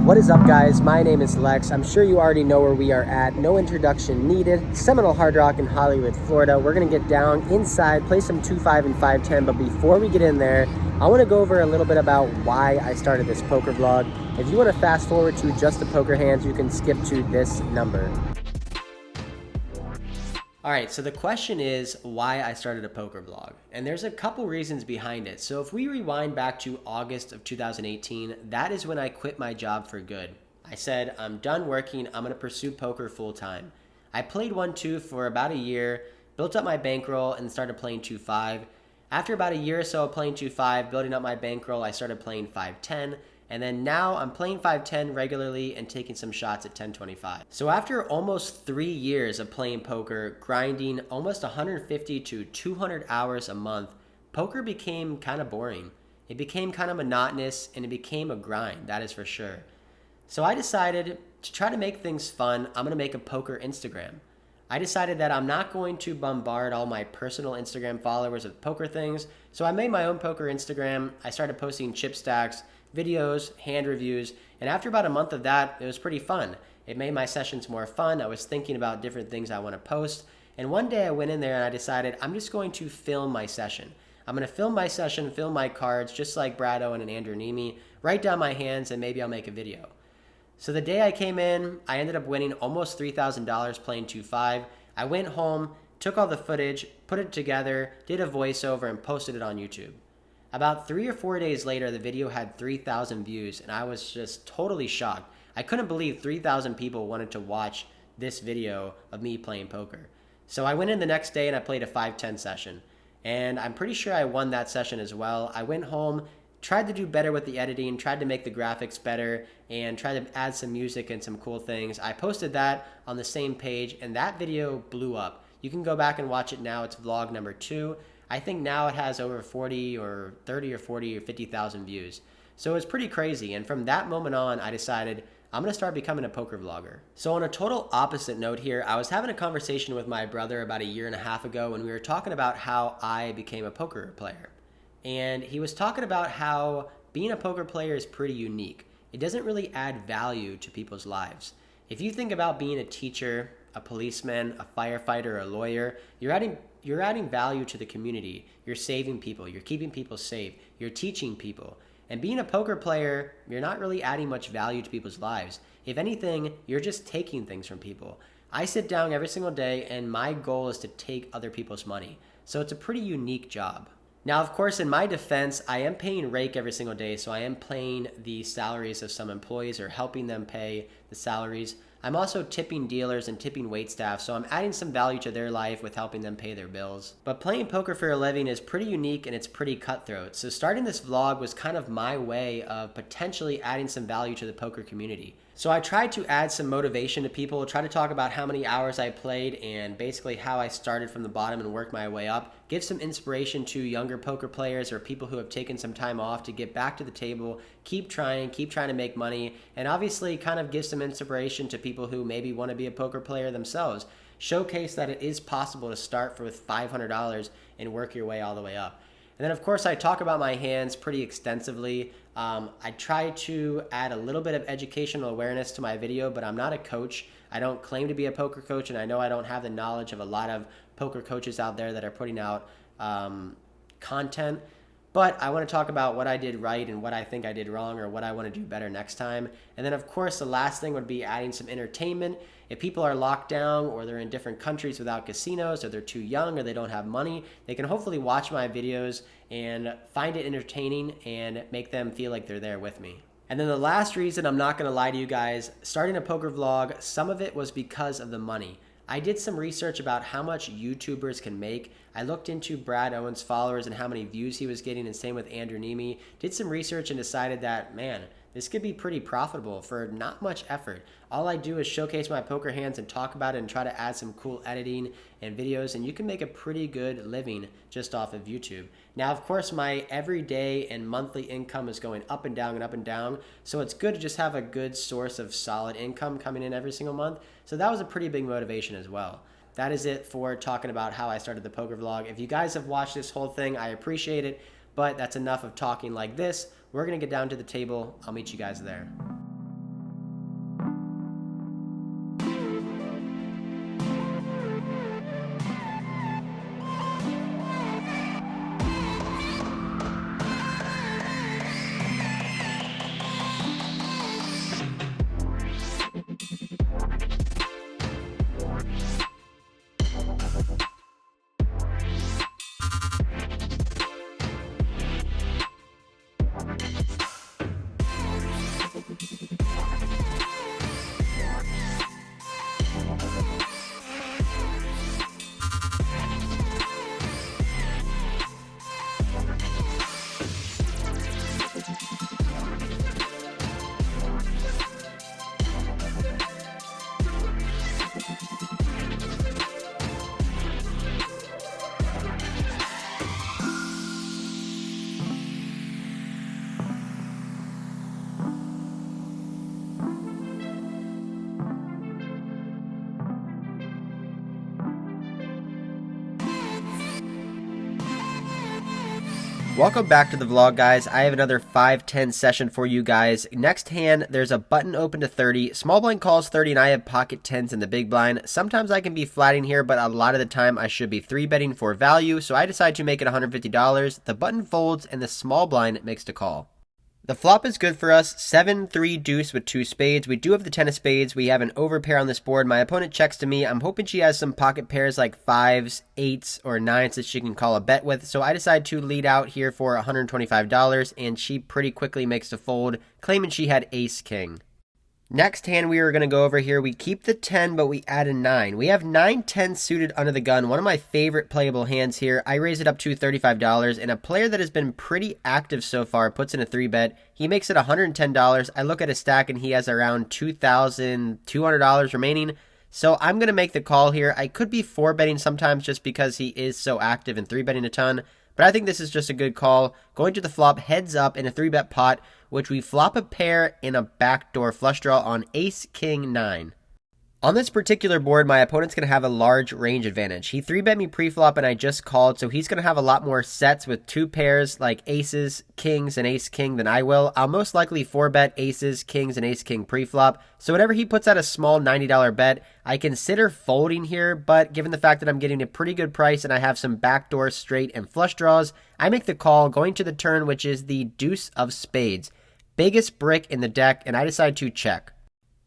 What is up, guys? My name is Lex. I'm sure you already know where we are at. No introduction needed. Seminole Hard Rock in Hollywood, Florida. We're gonna get down inside, play some 2-5 and 5-10, but before we get in there, I wanna go over a little bit about why I started this poker vlog. If you wanna fast forward to just the poker hands, you can skip to this number. All right, so the question is why I started a poker vlog. And there's a couple reasons behind it. So if we rewind back to August of 2018, that is when I quit my job for good. I said, I'm done working, I'm gonna pursue poker full time. I played 1-2 for about a year, built up my bankroll and started playing 2-5. After about a year or so of playing 2-5, building up my bankroll, I started playing 5-10. And then now I'm playing 5-10 regularly and taking some shots at 10-25. So after almost 3 years of playing poker, grinding almost 150 to 200 hours a month, poker became kind of boring. It became kind of monotonous and it became a grind, that is for sure. So I decided to try to make things fun, I'm gonna make a poker Instagram. I decided that I'm not going to bombard all my personal Instagram followers with poker things, so I made my own poker Instagram. I started posting chip stacks, videos, hand reviews, and after about a month of that, it was pretty fun. It made my sessions more fun. I was thinking about different things I want to post, and one day I went in there and I decided I'm just going to film my session. I'm going to film my session, film my cards, just like Brad Owen and Andrew Nemi, write down my hands, and maybe I'll make a video. So the day I came in, I ended up winning almost $3,000 playing 2-5. I went home, took all the footage, put it together, did a voiceover, and posted it on YouTube. About 3 or 4 days later, the video had 3,000 views, and I was just totally shocked. I couldn't believe 3,000 people wanted to watch this video of me playing poker. So I went in the next day and I played a 5-10 session, and I'm pretty sure I won that session as well. I went home, tried to do better with the editing, tried to make the graphics better, and tried to add some music and some cool things. I posted that on the same page, and that video blew up. You can go back and watch it now. It's vlog number 2. I think now it has over 40 or 30 or 40 or 50,000 views. So it's pretty crazy. And from that moment on, I decided I'm going to start becoming a poker vlogger. So on a total opposite note here, I was having a conversation with my brother about a year and a half ago when we were talking about how I became a poker player. And he was talking about how being a poker player is pretty unique. It doesn't really add value to people's lives. If you think about being a teacher, a policeman, a firefighter, or a lawyer, you're adding value to the community. You're saving people. You're keeping people safe. You're teaching people. And being a poker player, you're not really adding much value to people's lives. If anything, you're just taking things from people. I sit down every single day and my goal is to take other people's money. So it's a pretty unique job. Now, of course, in my defense, I am paying rake every single day, so I am paying the salaries of some employees or helping them pay the salaries. I'm also tipping dealers and tipping waitstaff, so I'm adding some value to their life with helping them pay their bills. But playing poker for a living is pretty unique and it's pretty cutthroat. So starting this vlog was kind of my way of potentially adding some value to the poker community. So I tried to add some motivation to people, try to talk about how many hours I played and basically how I started from the bottom and worked my way up. Give some inspiration to younger poker players or people who have taken some time off to get back to the table, keep trying to make money, and obviously kind of give some inspiration to people who maybe want to be a poker player themselves. Showcase that it is possible to start with $500 and work your way all the way up. And then, of course, I talk about my hands pretty extensively. I try to add a little bit of educational awareness to my video, but I'm not a coach. I don't claim to be a poker coach, and I know I don't have the knowledge of a lot of poker coaches out there that are putting out content. But I want to talk about what I did right and what I think I did wrong or what I want to do better next time. And then, of course, the last thing would be adding some entertainment. If people are locked down or they're in different countries without casinos or they're too young or they don't have money, they can hopefully watch my videos and find it entertaining and make them feel like they're there with me. And then the last reason, I'm not going to lie to you guys, starting a poker vlog, some of it was because of the money. I did some research about how much YouTubers can make. I looked into Brad Owen's followers and how many views he was getting, and same with Andrew Nemi. Did some research and decided that, man, this could be pretty profitable for not much effort. All I do is showcase my poker hands and talk about it and try to add some cool editing and videos, and you can make a pretty good living just off of YouTube. Now, of course, my everyday and monthly income is going up and down and up and down, so it's good to just have a good source of solid income coming in every single month. So that was a pretty big motivation as well. That is it for talking about how I started the poker vlog. If you guys have watched this whole thing, I appreciate it, but that's enough of talking like this. We're gonna get down to the table. I'll meet you guys there. Welcome back to the vlog, guys. I have another 5-10 session for you guys. Next hand, there's a button open to 30. Small blind calls 30 and I have pocket 10s in the big blind. Sometimes I can be flatting here, but a lot of the time I should be 3-betting for value, so I decide to make it $150. The button folds and the small blind makes the call. The flop is good for us, 7-3 deuce with 2 spades. We do have the 10 of spades. We have an overpair on this board. My opponent checks to me. I'm hoping she has some pocket pairs like 5s, 8s, or 9s that she can call a bet with. So I decide to lead out here for $125, and she pretty quickly makes the fold, claiming she had ace-king. Next hand we are going to go over here, we keep the 10, but we add a 9. We have 9-10 suited under the gun, one of my favorite playable hands here. I raise it up to $35, and a player that has been pretty active so far puts in a 3-bet. He makes it $110. I look at his stack, and he has around $2,200 remaining. So I'm going to make the call here. I could be 4-betting sometimes just because he is so active and 3-betting a ton. But I think this is just a good call. Going to the flop, heads up in a 3-bet pot, which we flop a pair in a backdoor flush draw on ace-king 9. On this particular board, my opponent's going to have a large range advantage. He 3-bet me pre-flop and I just called, so he's going to have a lot more sets with 2 pairs like aces, kings, and ace-king than I will. I'll most likely 4-bet aces, kings, and ace-king pre-flop, so whenever he puts out a small $90 bet, I consider folding here, but given the fact that I'm getting a pretty good price and I have some backdoor straight and flush draws, I make the call going to the turn, which is the deuce of spades. Biggest brick in the deck, and I decide to check.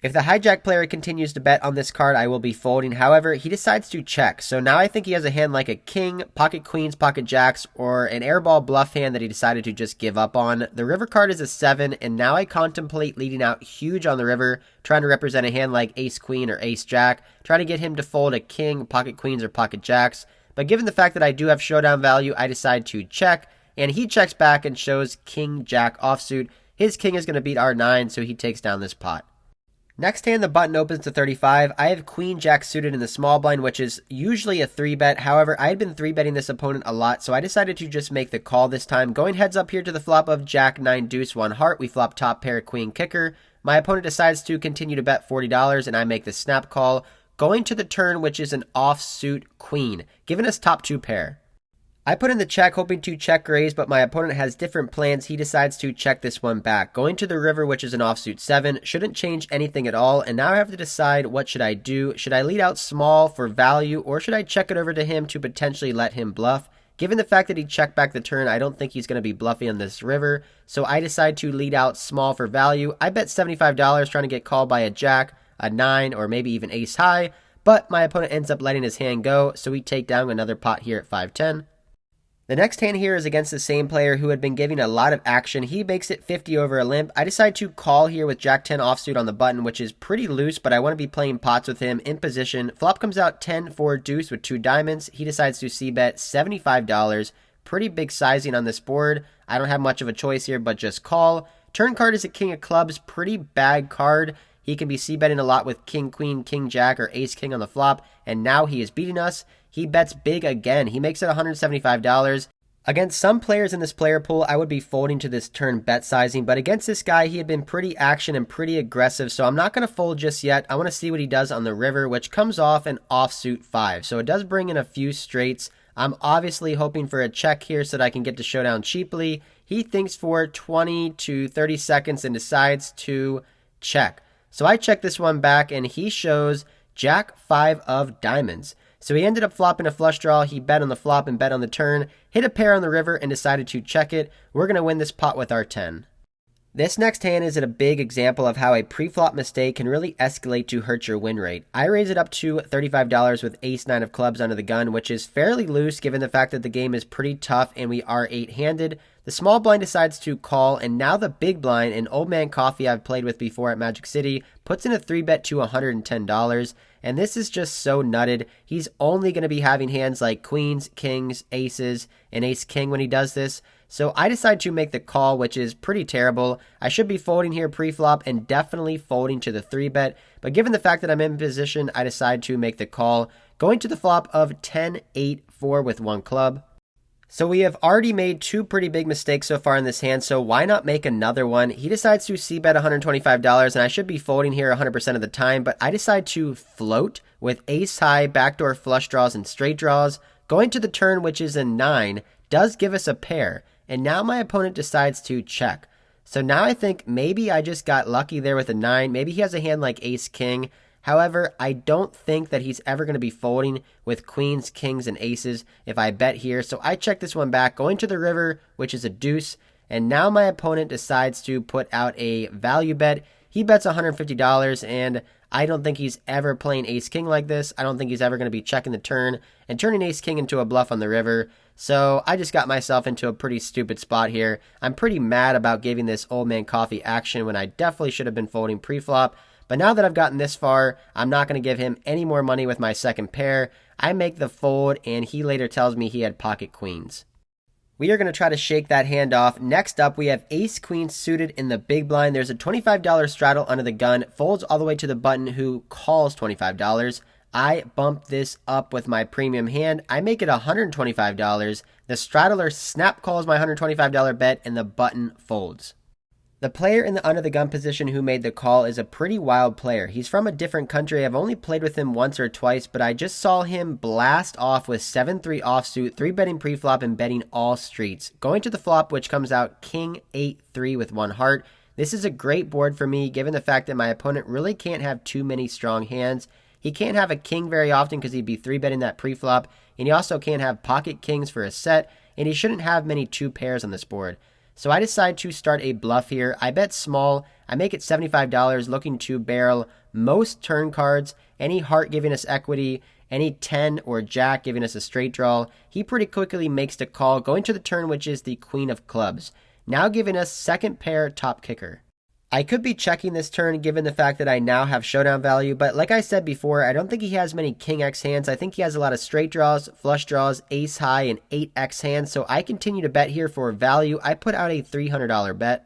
If the hijack player continues to bet on this card, I will be folding. However, he decides to check. So now I think he has a hand like a king, pocket queens, pocket jacks, or an airball bluff hand that he decided to just give up on. The river card is a 7, and now I contemplate leading out huge on the river, trying to represent a hand like ace queen or ace jack, trying to get him to fold a king, pocket queens, or pocket jacks. But given the fact that I do have showdown value, I decide to check, and he checks back and shows king jack offsuit. His king is going to beat our 9, so he takes down this pot. Next hand, the button opens to 35. I have queen jack suited in the small blind, which is usually a 3-bet. However, I had been 3-betting this opponent a lot, so I decided to just make the call this time. Going heads up here to the flop of jack 9 deuce 1 heart. We flop top pair queen kicker. My opponent decides to continue to bet $40, and I make the snap call. Going to the turn, which is an offsuit queen, giving us top 2 pair. I put in the check hoping to check raise, but my opponent has different plans. He decides to check this one back. Going to the river, which is an offsuit 7, shouldn't change anything at all, and now I have to decide what should I do. Should I lead out small for value, or should I check it over to him to potentially let him bluff? Given the fact that he checked back the turn, I don't think he's going to be bluffing on this river, so I decide to lead out small for value. I bet $75 trying to get called by a jack, a 9, or maybe even ace high, but my opponent ends up letting his hand go, so we take down another pot here at 5-10. The next hand here is against the same player who had been giving a lot of action. He makes it 50 over a limp. I decide to call here with jack 10 offsuit on the button, which is pretty loose, but I want to be playing pots with him in position. Flop comes out 10-4 deuce with 2 diamonds. He decides to c-bet $75. Pretty big sizing on this board. I don't have much of a choice here, but just call. Turn card is a king of clubs. Pretty bad card. He can be c-betting a lot with king, queen, king, jack, or ace, king on the flop, and now he is beating us. He bets big again. He makes it $175. Against some players in this player pool, I would be folding to this turn bet sizing, but against this guy, he had been pretty action and pretty aggressive, so I'm not going to fold just yet. I want to see what he does on the river, which comes off an offsuit 5, so it does bring in a few straights. I'm obviously hoping for a check here so that I can get to showdown cheaply. He thinks for 20 to 30 seconds and decides to check. So I check this one back, and he shows jack 5 of diamonds. So he ended up flopping a flush draw. He bet on the flop and bet on the turn, hit a pair on the river, and decided to check it. We're going to win this pot with our 10. This next hand is a big example of how a pre-flop mistake can really escalate to hurt your win rate. I raise it up to $35 with ace 9 of clubs under the gun, which is fairly loose given the fact that the game is pretty tough and we are 8-handed. The small blind decides to call, and now the big blind, an old man coffee I've played with before at Magic City, puts in a 3-bet to $110. And this is just so nutted. He's only going to be having hands like queens, kings, aces, and ace-king when he does this. So I decide to make the call, which is pretty terrible. I should be folding here pre-flop and definitely folding to the 3-bet. But given the fact that I'm in position, I decide to make the call, going to the flop of 10-8-4 with 1 club. So we have already made 2 pretty big mistakes so far in this hand, so why not make another one? He decides to c-bet $125, and I should be folding here 100% of the time, but I decide to float with ace-high, backdoor flush draws, and straight draws. Going to the turn, which is a 9, does give us a pair, and now my opponent decides to check. So now I think maybe I just got lucky there with a 9. Maybe he has a hand like ace-king. However, I don't think that he's ever going to be folding with queens, kings, and aces if I bet here. So I check this one back, going to the river, which is a deuce. And now my opponent decides to put out a value bet. He bets $150, and I don't think he's ever playing ace-king like this. I don't think he's ever going to be checking the turn and turning ace-king into a bluff on the river. So I just got myself into a pretty stupid spot here. I'm pretty mad about giving this old man coffee action when I definitely should have been folding pre-flop. But now that I've gotten this far, I'm not going to give him any more money with my second pair. I make the fold, and he later tells me he had pocket queens. We are going to try to shake that hand off. Next up, we have ace-queen suited in the big blind. There's a $25 straddle under the gun, folds all the way to the button, who calls $25. I bump this up with my premium hand. I make it $125. The straddler snap calls my $125 bet, and the button folds. The player in the under the gun position who made the call is a pretty wild player. He's from a different country. I've only played with him once or twice, but I just saw him blast off with 7-3 offsuit, 3-betting preflop, and betting all streets. Going to the flop, which comes out king 8-3 with one heart. This is a great board for me, given the fact that my opponent really can't have too many strong hands. He can't have a king very often because he'd be 3-betting that preflop, and he also can't have pocket kings for a set, and he shouldn't have many 2 pairs on this board. So I decide to start a bluff here. I bet small. I make it $75, looking to barrel most turn cards, any heart giving us equity, any 10 or jack giving us a straight draw. He pretty quickly makes the call, going to the turn, which is the queen of clubs, now giving us second pair top kicker. I could be checking this turn given the fact that I now have showdown value, but like I said before, I don't think he has many king X hands. I think he has a lot of straight draws, flush draws, ace high, and 8X hands, so I continue to bet here for value. I put out a $300 bet.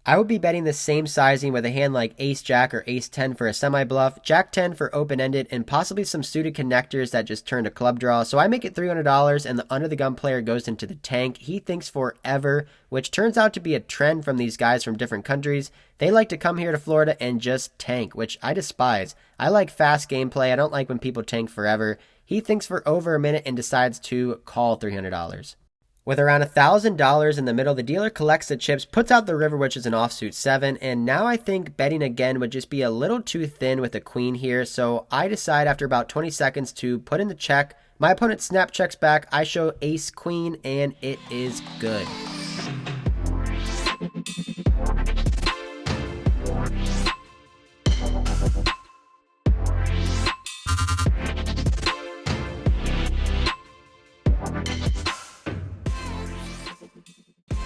I would be betting the same sizing with a hand like ace-jack or ace-10 for a semi-bluff, jack-10 for open-ended, and possibly some suited connectors that just turn to club draw. So I make it $300, and the under-the-gun player goes into the tank. He thinks forever, which turns out to be a trend from these guys from different countries. They like to come here to Florida and just tank, which I despise. I like fast gameplay. I don't like when people tank forever. He thinks for over a minute and decides to call $300. With around $1,000 in the middle, the dealer collects the chips, puts out the river, which is an offsuit 7, and now I think betting again would just be a little too thin with the queen here, so I decide after about 20 seconds to put in the check. My opponent snap checks back, I show ace-queen, and it is good.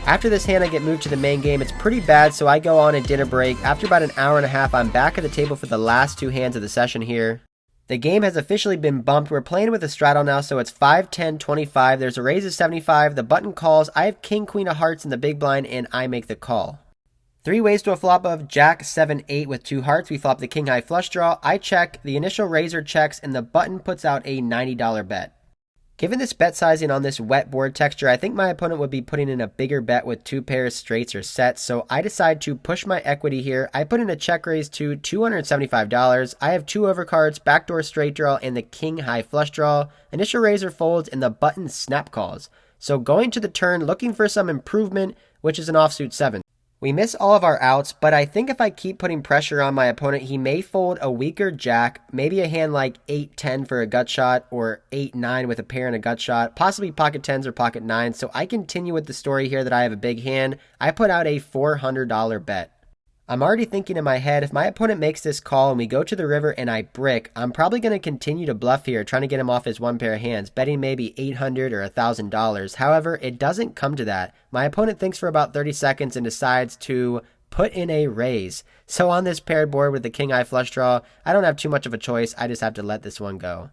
After this hand, I get moved to the main game. It's pretty bad, so I go on a dinner break. After about an hour and a half, I'm back at the table for the last 2 hands of the session here. The game has officially been bumped. We're playing with a straddle now, so it's 5-10-25. There's a raise of 75. The button calls. I have king, queen of hearts in the big blind, and I make the call. 3 ways to a flop of jack 7-8 with 2 hearts. We flop the king high flush draw. I check. The initial raiser checks, and the button puts out a $90 bet. Given this bet sizing on this wet board texture, I think my opponent would be putting in a bigger bet with 2 pairs, straights, or sets, so I decide to push my equity here. I put in a check raise to $275. I have 2 overcards, backdoor straight draw, and the king high flush draw. Initial raiser folds, and the button snap calls. So going to the turn, looking for some improvement, which is an offsuit 7. We miss all of our outs, but I think if I keep putting pressure on my opponent, he may fold a weaker jack, maybe a hand like 8-10 for a gut shot, or 8-9 with a pair and a gut shot, possibly pocket 10s or pocket 9s. So I continue with the story here that I have a big hand. I put out a $400 bet. I'm already thinking in my head, if my opponent makes this call and we go to the river and I brick, I'm probably going to continue to bluff here, trying to get him off his 1 pair of hands, betting maybe $800 or $1,000. However, it doesn't come to that. My opponent thinks for about 30 seconds and decides to put in a raise. So on this paired board with the king high flush draw, I don't have too much of a choice. I just have to let this one go.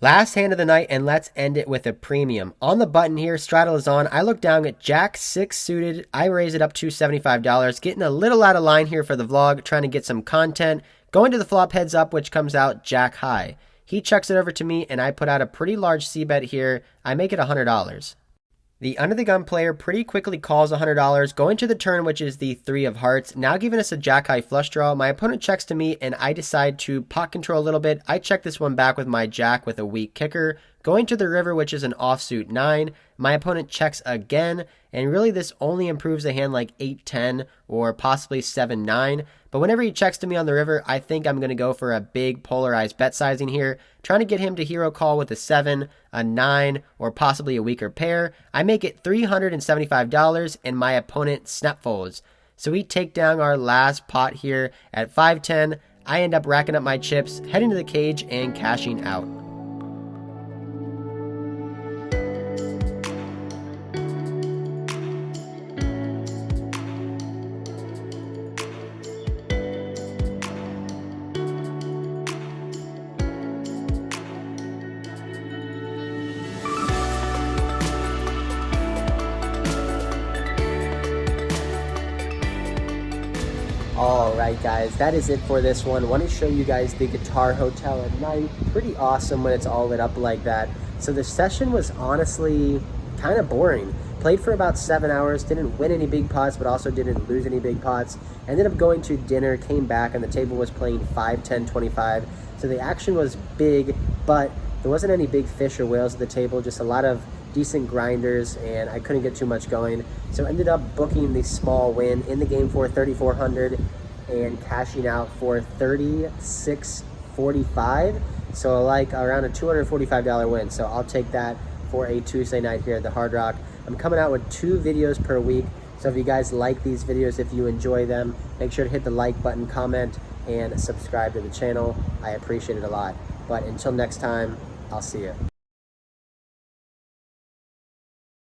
Last hand of the night, and let's end it with a premium. On the button here, straddle is on. I look down at jack 6 suited. I raise it up to $75. Getting a little out of line here for the vlog, trying to get some content. Going to the flop heads up, which comes out jack high. He checks it over to me, and I put out a pretty large C bet here. I make it $100. The under the gun player pretty quickly calls $100, going to the turn, which is the 3 of hearts, now giving us a jack high flush draw. My opponent checks to me, and I decide to pot control a little bit. I check this one back with my jack with a weak kicker. Going to the river, which is an offsuit 9, my opponent checks again, and really this only improves a hand like 8-10 or possibly 7-9. But whenever he checks to me on the river, I think I'm going to go for a big polarized bet sizing here, trying to get him to hero call with a 7, a 9, or possibly a weaker pair. I make it $375, and my opponent snap folds. So we take down our last pot here at 5-10. I end up racking up my chips, heading to the cage, and cashing out. Alright guys, that is it for this one. I want to show you guys the Guitar Hotel at night. Pretty awesome when it's all lit up like that. So the session was honestly kind of boring. Played for about 7 hours, didn't win any big pots, but also didn't lose any big pots. Ended up going to dinner, came back, and the table was playing 5, 10, 25. So the action was big, but there wasn't any big fish or whales at the table, just a lot of decent grinders, and I couldn't get too much going. So ended up booking the small win in the game for 3,400 and cashing out for 36.45. So like around a $245 win. So I'll take that for a Tuesday night here at the Hard Rock. I'm coming out with 2 videos per week. So if you guys like these videos, if you enjoy them, make sure to hit the like button, comment, and subscribe to the channel. I appreciate it a lot. But until next time, I'll see you.